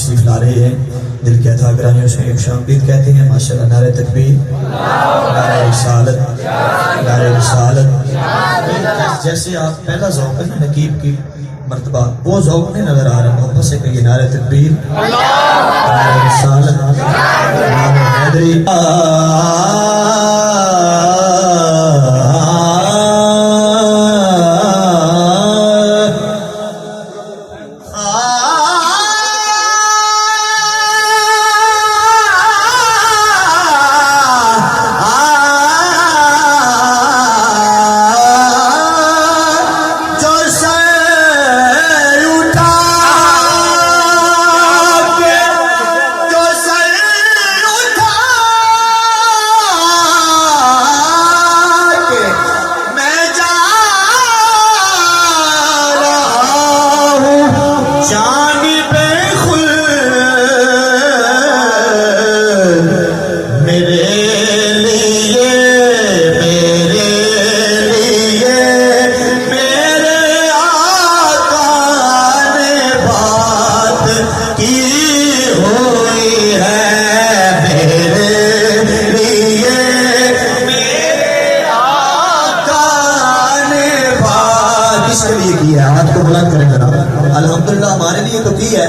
तशरीफ ला रहे हैं। दिल कहता ग्राहियों से एक शामदीद कहते हैं माशाअल्लाह। नारे तकबीर, नारे रिसालत, नारे रिसालत। जैसे आप पहला ज़ौक़ है ना नकीब की मर्तबा, वो ज़ौक़ नहीं नजर आ रहा। मोहब्बत से कहिए नारे तकबीर, नारे रिसालत, नारे हैदरी। हाथ को बुलंद करें जनाब। अल्हम्दुलिल्लाह हमारे लिए तो की है।